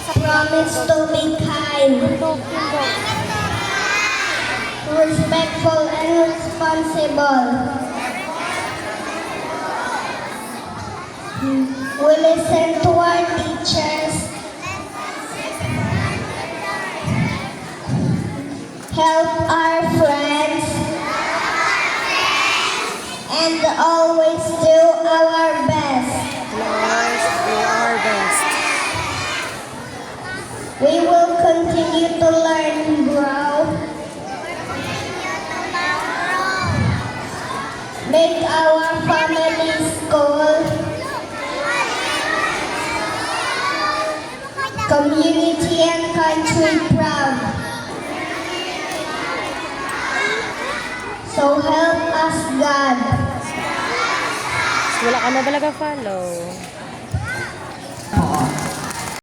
Promise to be kind, respectful, and responsible. We listen to our teachers, help our friends, and always do our best. We will continue to learn and grow. Make our family school, community and country proud. So help us God. Wala ka na talaga follow.